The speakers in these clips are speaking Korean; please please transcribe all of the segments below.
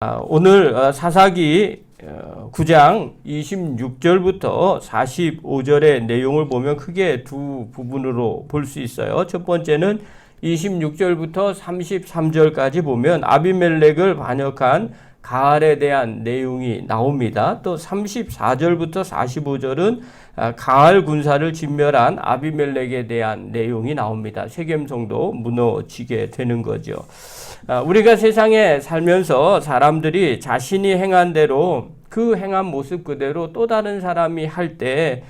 오늘 사사기 9장 26절부터 45절의 내용을 보면 크게 두 부분으로 볼 수 있어요. 첫 번째는 26절부터 33절까지 보면 아비멜렉을 반역한 가알에 대한 내용이 나옵니다. 또 34절부터 45절은 가알 군사를 진멸한 아비멜렉에 대한 내용이 나옵니다. 세겜성도 무너지게 되는 거죠. 우리가 세상에 살면서 사람들이 자신이 행한 대로 그 행한 모습 그대로 또 다른 사람이 할 때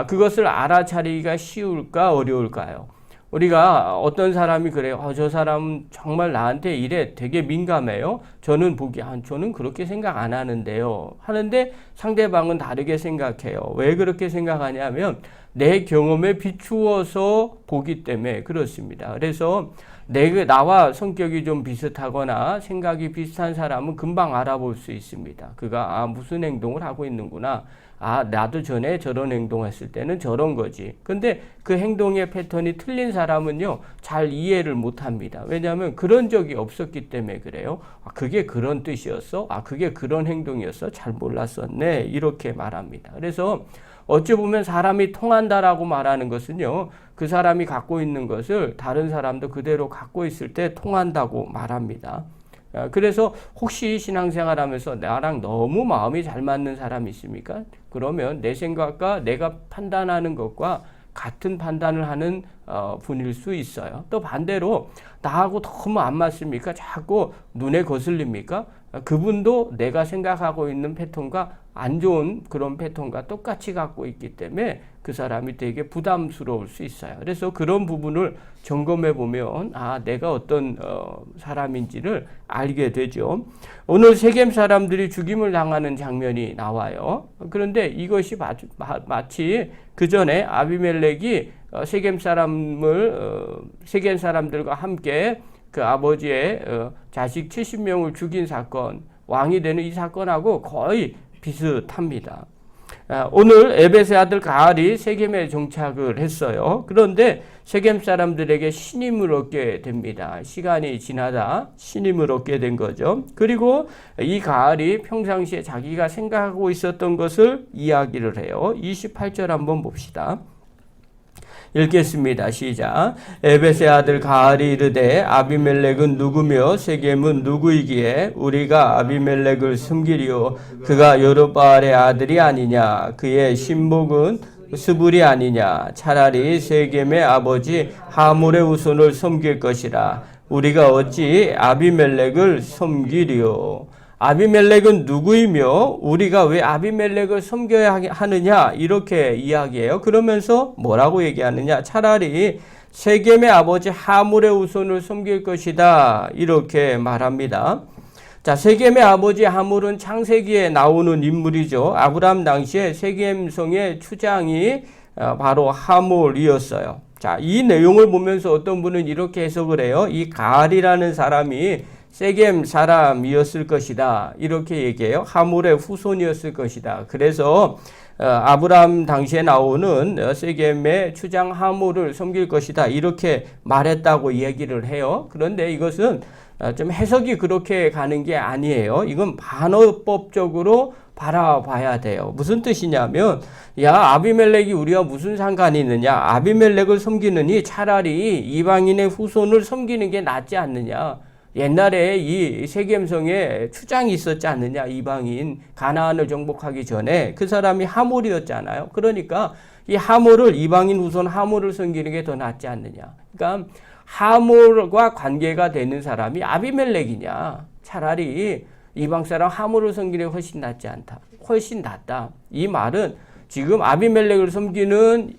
그것을 알아차리기가 쉬울까 어려울까요? 우리가 어떤 사람이 그래요. 저 사람은 정말 나한테 이래 되게 민감해요. 저는 저는 그렇게 생각 안 하는데요. 하는데 상대방은 다르게 생각해요. 왜 그렇게 생각하냐면 내 경험에 비추어서 보기 때문에 그렇습니다. 그래서 나와 성격이 좀 비슷하거나 생각이 비슷한 사람은 금방 알아볼 수 있습니다. 그가 무슨 행동을 하고 있는구나. 나도 전에 저런 행동했을 때는 저런 거지. 근데 그 행동의 패턴이 틀린 사람은요, 잘 이해를 못 합니다. 왜냐하면 그런 적이 없었기 때문에 그래요. 그게 그런 뜻이었어? 그게 그런 행동이었어? 잘 몰랐었네. 이렇게 말합니다. 그래서 어찌 보면 사람이 통한다라고 말하는 것은요, 그 사람이 갖고 있는 것을 다른 사람도 그대로 갖고 있을 때 통한다고 말합니다. 그래서 혹시 신앙생활 하면서 나랑 너무 마음이 잘 맞는 사람이 있습니까? 그러면 내 생각과 내가 판단하는 것과 같은 판단을 하는 분일 수 있어요. 또 반대로 나하고 너무 안 맞습니까? 자꾸 눈에 거슬립니까? 그분도 내가 생각하고 있는 패턴과 안 좋은 그런 패턴과 똑같이 갖고 있기 때문에 그 사람이 되게 부담스러울 수 있어요. 그래서 그런 부분을 점검해 보면 내가 어떤 사람인지를 알게 되죠. 오늘 세겜 사람들이 죽임을 당하는 장면이 나와요. 그런데 이것이 마치 그 전에 아비멜렉이 세겜 사람들과 함께 그 아버지의 자식 70명을 죽인 사건, 왕이 되는 이 사건하고 거의 비슷합니다. 오늘 에벳의 아들 가알이 세겜에 정착을 했어요. 그런데 세겜 사람들에게 신임을 얻게 됩니다. 시간이 지나다 신임을 얻게 된 거죠. 그리고 이 가알이 평상시에 자기가 생각하고 있었던 것을 이야기를 해요. 28절 한번 봅시다. 읽겠습니다. 시작. 에벳의 아들 가알이 이르되 아비멜렉은 누구며 세겜은 누구이기에 우리가 아비멜렉을 숨기리요 그가 여룹바알의 아들이 아니냐 그의 신복은 스불이 아니냐 차라리 세겜의 아버지 하몰의 후손을 섬길 것이라 우리가 어찌 아비멜렉을 섬기리요. 아비멜렉은 누구이며 우리가 왜 아비멜렉을 섬겨야 하느냐 이렇게 이야기해요. 그러면서 뭐라고 얘기하느냐. 차라리 세겜의 아버지 하몰의 후손을 섬길 것이다 이렇게 말합니다. 자, 세겜의 아버지 하몰은 창세기에 나오는 인물이죠. 아브라함 당시에 세겜성의 추장이 바로 하몰이었어요. 자, 이 내용을 보면서 어떤 분은 이렇게 해석을 해요. 이 가알이라는 사람이 세겜 사람이었을 것이다 이렇게 얘기해요. 하몰의 후손이었을 것이다. 그래서 아브라함 당시에 나오는 세겜의 추장 하몰을 섬길 것이다 이렇게 말했다고 얘기를 해요. 그런데 이것은 좀 해석이 그렇게 가는 게 아니에요. 이건 반어법적으로 바라봐야 돼요. 무슨 뜻이냐면 아비멜렉이 우리와 무슨 상관이 있느냐. 아비멜렉을 섬기느니 차라리 이방인의 후손을 섬기는 게 낫지 않느냐. 옛날에 이 세겜성에 추장이 있었지 않느냐. 이방인 가나안을 정복하기 전에 그 사람이 하몰이었잖아요. 그러니까 이 하몰을 이방인 후손 하몰을 섬기는 게 더 낫지 않느냐. 그러니까 하몰과 관계가 되는 사람이 아비멜렉이냐. 차라리 이방 사람 하몰을 섬기는 게 훨씬 낫지 않다. 훨씬 낫다. 이 말은 지금 아비멜렉을 섬기는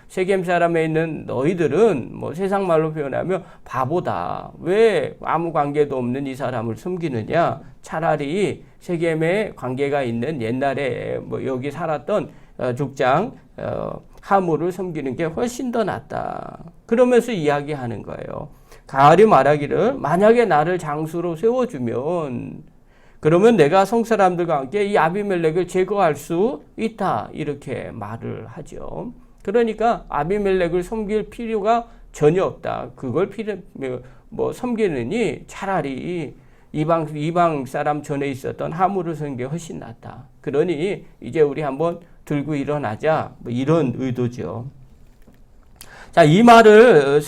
세겜 사람에 있는 너희들은 세상 말로 표현하면 바보다. 왜 아무 관계도 없는 이 사람을 섬기느냐. 차라리 세겜에 관계가 있는 옛날에 여기 살았던 족장 하몰을 섬기는 게 훨씬 더 낫다. 그러면서 이야기하는 거예요. 가알이 말하기를 만약에 나를 장수로 세워주면 그러면 내가 성사람들과 함께 이 아비멜렉을 제거할 수 있다. 이렇게 말을 하죠. 그러니까 아비멜렉을 섬길 필요가 전혀 없다. 그걸 섬기느니 차라리 이방 사람 전에 있었던 하물을 섬기는 게 훨씬 낫다. 그러니 이제 우리 한번 들고 일어나자. 뭐 이런 의도죠. 자, 이 말을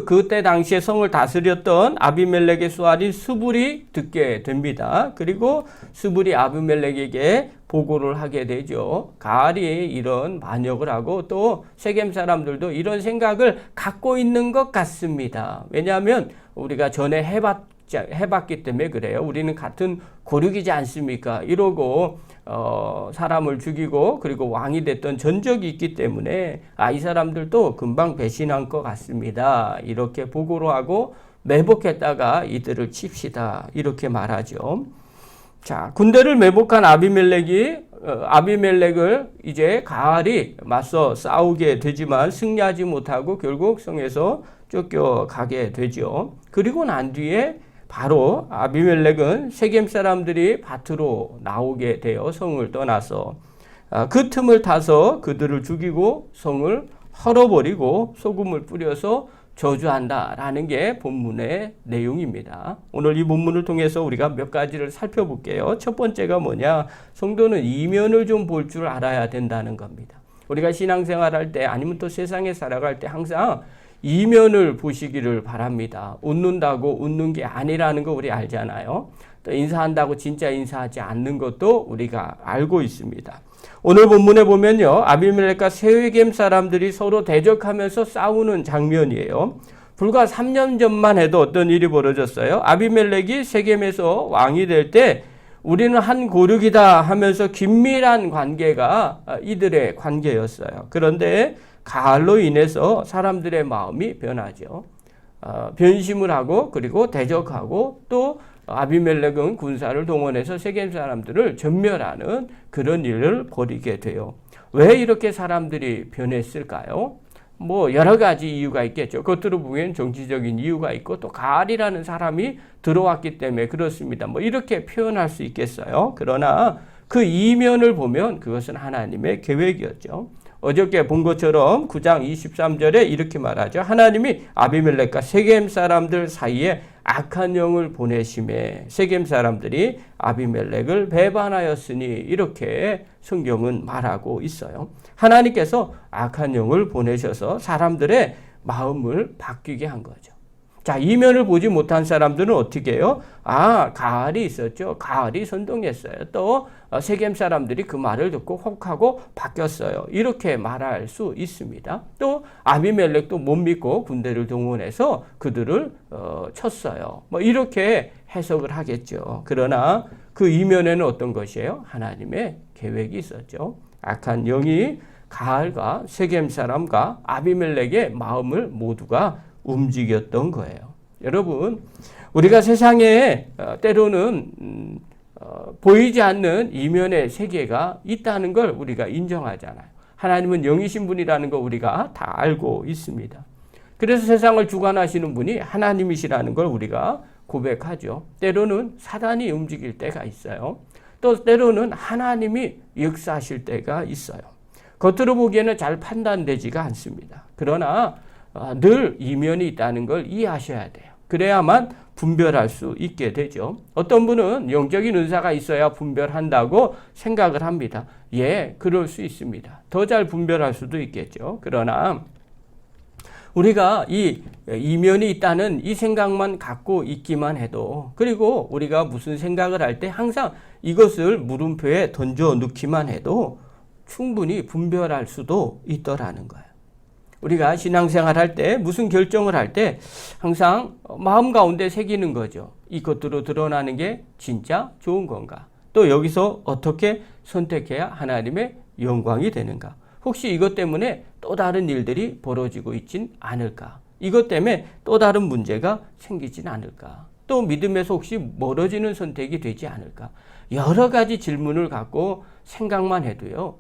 그때 당시에 성을 다스렸던 아비멜렉의 수알인 스불이 듣게 됩니다. 그리고 스불이 아비멜렉에게 보고를 하게 되죠. 가알이 이런 반역을 하고 또 세겜 사람들도 이런 생각을 갖고 있는 것 같습니다. 왜냐하면 우리가 전에 해봤기 때문에 그래요. 우리는 같은 고륙이지 않습니까? 이러고 사람을 죽이고 그리고 왕이 됐던 전적이 있기 때문에 이 사람들도 금방 배신한 것 같습니다. 이렇게 보고를 하고 매복했다가 이들을 칩시다. 이렇게 말하죠. 자, 군대를 매복한 아비멜렉을 이제 가알이 맞서 싸우게 되지만 승리하지 못하고 결국 성에서 쫓겨가게 되죠. 그리고 난 뒤에 바로 아비멜렉은 세겜 사람들이 밭으로 나오게 되어 성을 떠나서 그 틈을 타서 그들을 죽이고 성을 헐어버리고 소금을 뿌려서 저주한다라는 게 본문의 내용입니다. 오늘 이 본문을 통해서 우리가 몇 가지를 살펴볼게요. 첫 번째가 뭐냐? 성도는 이면을 좀 볼 줄 알아야 된다는 겁니다. 우리가 신앙생활할 때 아니면 또 세상에 살아갈 때 항상 이면을 보시기를 바랍니다. 웃는다고 웃는 게 아니라는 거 우리 알잖아요. 또 인사한다고 진짜 인사하지 않는 것도 우리가 알고 있습니다. 오늘 본문에 보면요, 아비멜렉과 세겜 사람들이 서로 대적하면서 싸우는 장면이에요. 불과 3년 전만 해도 어떤 일이 벌어졌어요? 아비멜렉이 세겜에서 왕이 될 때 우리는 한 고륙이다 하면서 긴밀한 관계가 이들의 관계였어요. 그런데 가알로 인해서 사람들의 마음이 변하죠. 변심을 하고 그리고 대적하고 또 아비멜렉은 군사를 동원해서 세겜 사람들을 전멸하는 그런 일을 벌이게 돼요. 왜 이렇게 사람들이 변했을까요? 뭐 여러 가지 이유가 있겠죠. 겉으로 보기엔 정치적인 이유가 있고 또 가알이라는 사람이 들어왔기 때문에 그렇습니다. 뭐 이렇게 표현할 수 있겠어요. 그러나 그 이면을 보면 그것은 하나님의 계획이었죠. 어저께 본 것처럼 9장 23절에 이렇게 말하죠. 하나님이 아비멜렉과 세겜 사람들 사이에 악한 영을 보내심에 세겜 사람들이 아비멜렉을 배반하였으니 이렇게 성경은 말하고 있어요. 하나님께서 악한 영을 보내셔서 사람들의 마음을 바뀌게 한 거죠. 자, 이면을 보지 못한 사람들은 어떻게 해요? 가알이 있었죠. 가알이 선동했어요. 또 세겜 사람들이 그 말을 듣고 혹하고 바뀌었어요. 이렇게 말할 수 있습니다. 또 아비멜렉도 못 믿고 군대를 동원해서 그들을 쳤어요. 뭐 이렇게 해석을 하겠죠. 그러나 그 이면에는 어떤 것이에요? 하나님의 계획이 있었죠. 악한 영이 가알과 세겜 사람과 아비멜렉의 마음을 모두가 움직였던 거예요. 여러분, 우리가 세상에 때로는 보이지 않는 이면의 세계가 있다는 걸 우리가 인정하잖아요. 하나님은 영이신 분이라는 거 우리가 다 알고 있습니다. 그래서 세상을 주관하시는 분이 하나님이시라는 걸 우리가 고백하죠. 때로는 사단이 움직일 때가 있어요. 또 때로는 하나님이 역사하실 때가 있어요. 겉으로 보기에는 잘 판단되지가 않습니다. 그러나 늘 이면이 있다는 걸 이해하셔야 돼요. 그래야만 분별할 수 있게 되죠. 어떤 분은 영적인 은사가 있어야 분별한다고 생각을 합니다. 예, 그럴 수 있습니다. 더 잘 분별할 수도 있겠죠. 그러나 우리가 이 이면이 있다는 이 생각만 갖고 있기만 해도, 그리고 우리가 무슨 생각을 할 때 항상 이것을 물음표에 던져 넣기만 해도 충분히 분별할 수도 있더라는 거예요. 우리가 신앙생활 할 때 무슨 결정을 할 때 항상 마음 가운데 새기는 거죠. 이 겉으로 드러나는 게 진짜 좋은 건가? 또 여기서 어떻게 선택해야 하나님의 영광이 되는가? 혹시 이것 때문에 또 다른 일들이 벌어지고 있진 않을까? 이것 때문에 또 다른 문제가 생기진 않을까? 또 믿음에서 혹시 멀어지는 선택이 되지 않을까? 여러 가지 질문을 갖고 생각만 해도요,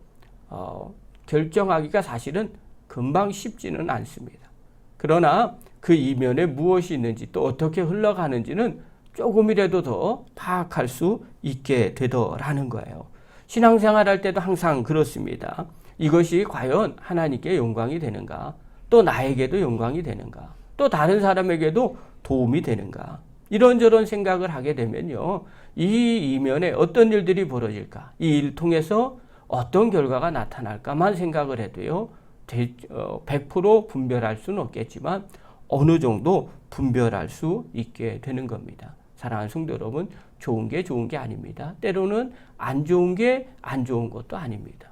결정하기가 사실은 금방 쉽지는 않습니다. 그러나 그 이면에 무엇이 있는지 또 어떻게 흘러가는지는 조금이라도 더 파악할 수 있게 되더라는 거예요. 신앙생활 할 때도 항상 그렇습니다. 이것이 과연 하나님께 영광이 되는가? 또 나에게도 영광이 되는가? 또 다른 사람에게도 도움이 되는가? 이런저런 생각을 하게 되면요. 이 이면에 어떤 일들이 벌어질까? 이 일 통해서 어떤 결과가 나타날까만 생각을 해도요. 100% 분별할 수는 없겠지만 어느 정도 분별할 수 있게 되는 겁니다. 사랑하는 성도 여러분, 좋은 게 좋은 게 아닙니다. 때로는 안 좋은 게 안 좋은 것도 아닙니다.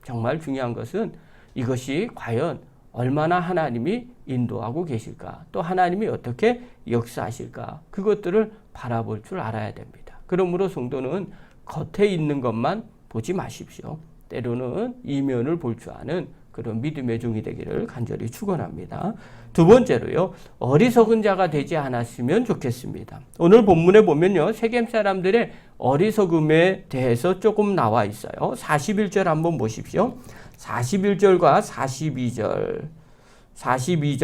정말 중요한 것은 이것이 과연 얼마나 하나님이 인도하고 계실까, 또 하나님이 어떻게 역사하실까, 그것들을 바라볼 줄 알아야 됩니다. 그러므로 성도는 겉에 있는 것만 보지 마십시오. 때로는 이면을 볼 줄 아는 그런 믿음의 종이 되기를 간절히 축원합니다. 두 번째로요, 어리석은 자가 되지 않았으면 좋겠습니다. 오늘 본문에 보면요, 세겜 사람들의 어리석음에 대해서 조금 나와 있어요. 41절 한번 보십시오. 41절과 42절,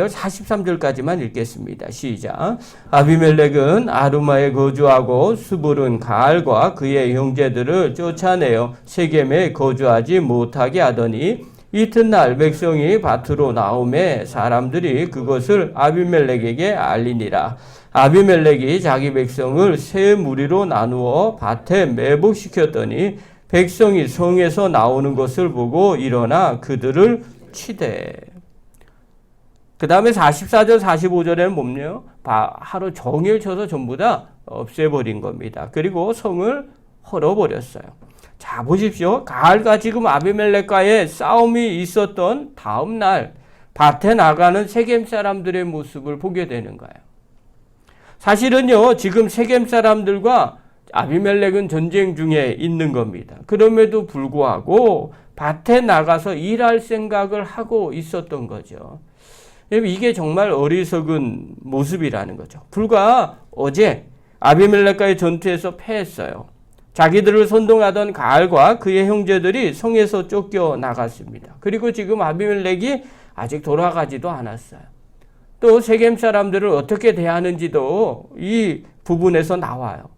43절까지만 읽겠습니다. 시작. 아비멜렉은 아루마에 거주하고 스불은 가알과 그의 형제들을 쫓아내어 세겜에 거주하지 못하게 하더니 이튿날 백성이 밭으로 나오매 사람들이 그것을 아비멜렉에게 알리니라. 아비멜렉이 자기 백성을 세 무리로 나누어 밭에 매복시켰더니 백성이 성에서 나오는 것을 보고 일어나 그들을 치되. 그 다음에 44절 45절에는 뭐냐? 하루 종일 쳐서 전부 다 없애버린 겁니다. 그리고 성을 헐어버렸어요. 자, 보십시오. 가알과 지금 아비멜렉과의 싸움이 있었던 다음 날 밭에 나가는 세겜 사람들의 모습을 보게 되는 거예요. 사실은요, 지금 세겜 사람들과 아비멜렉은 전쟁 중에 있는 겁니다. 그럼에도 불구하고 밭에 나가서 일할 생각을 하고 있었던 거죠. 이게 정말 어리석은 모습이라는 거죠. 불과 어제 아비멜렉과의 전투에서 패했어요. 자기들을 선동하던 가알과 그의 형제들이 성에서 쫓겨 나갔습니다. 그리고 지금 아비멜렉이 아직 돌아가지도 않았어요. 또 세겜 사람들을 어떻게 대하는지도 이 부분에서 나와요.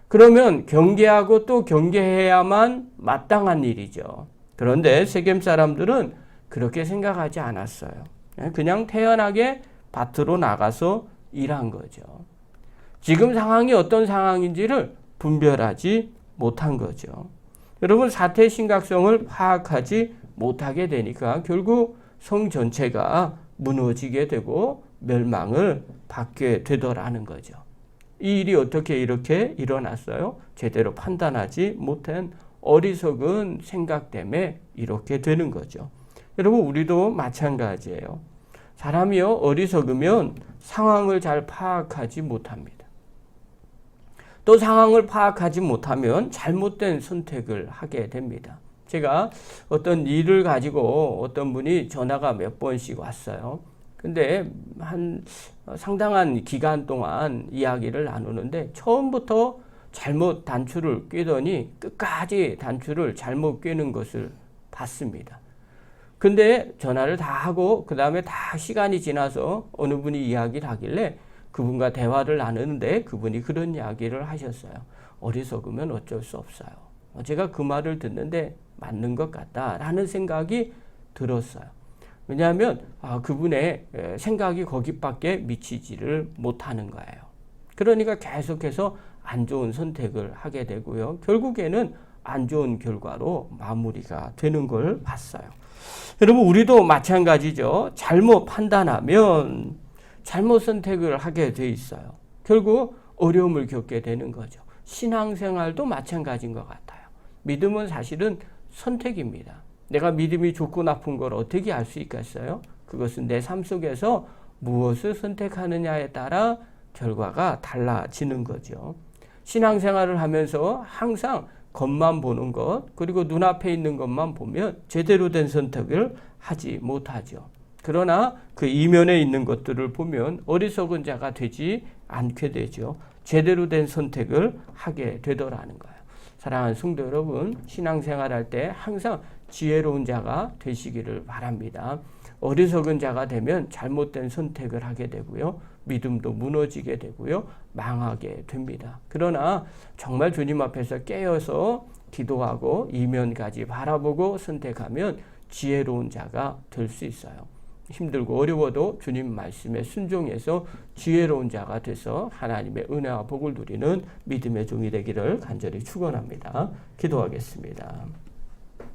그러면 경계하고 또 경계해야만 마땅한 일이죠. 그런데 세겜 사람들은 그렇게 생각하지 않았어요. 그냥 태연하게 밭으로 나가서 일한 거죠. 지금 상황이 어떤 상황인지를 분별하지 못한 거죠. 여러분, 사태의 심각성을 파악하지 못하게 되니까 결국 성 전체가 무너지게 되고 멸망을 받게 되더라는 거죠. 이 일이 어떻게 이렇게 일어났어요? 제대로 판단하지 못한 어리석은 생각 때문에 이렇게 되는 거죠. 여러분, 우리도 마찬가지예요. 사람이요, 어리석으면 상황을 잘 파악하지 못합니다. 또 상황을 파악하지 못하면 잘못된 선택을 하게 됩니다. 제가 어떤 일을 가지고 어떤 분이 전화가 몇 번씩 왔어요. 근데 한 상당한 기간 동안 이야기를 나누는데 처음부터 잘못 단추를 꿰더니 끝까지 단추를 잘못 꿰는 것을 봤습니다. 근데 전화를 다 하고 그 다음에 다 시간이 지나서 어느 분이 이야기를 하길래 그분과 대화를 나누는데 그분이 그런 이야기를 하셨어요. 어리석으면 어쩔 수 없어요. 제가 그 말을 듣는데 맞는 것 같다라는 생각이 들었어요. 왜냐하면 그분의 생각이 거기밖에 미치지를 못하는 거예요. 그러니까 계속해서 안 좋은 선택을 하게 되고요. 결국에는 안 좋은 결과로 마무리가 되는 걸 봤어요. 여러분, 우리도 마찬가지죠. 잘못 판단하면 잘못 선택을 하게 돼 있어요. 결국 어려움을 겪게 되는 거죠. 신앙생활도 마찬가지인 것 같아요. 믿음은 사실은 선택입니다. 내가 믿음이 좋고 나쁜 걸 어떻게 알 수 있겠어요? 그것은 내 삶 속에서 무엇을 선택하느냐에 따라 결과가 달라지는 거죠. 신앙생활을 하면서 항상 겉만 보는 것, 그리고 눈앞에 있는 것만 보면 제대로 된 선택을 하지 못하죠. 그러나 그 이면에 있는 것들을 보면 어리석은 자가 되지 않게 되죠. 제대로 된 선택을 하게 되더라는 거예요. 사랑하는 성도 여러분, 신앙생활할 때 항상 지혜로운 자가 되시기를 바랍니다. 어리석은 자가 되면 잘못된 선택을 하게 되고요. 믿음도 무너지게 되고요. 망하게 됩니다. 그러나 정말 주님 앞에서 깨어서 기도하고 이면까지 바라보고 선택하면 지혜로운 자가 될 수 있어요. 힘들고 어려워도 주님 말씀에 순종해서 지혜로운 자가 돼서 하나님의 은혜와 복을 누리는 믿음의 종이 되기를 간절히 축원합니다. 기도하겠습니다.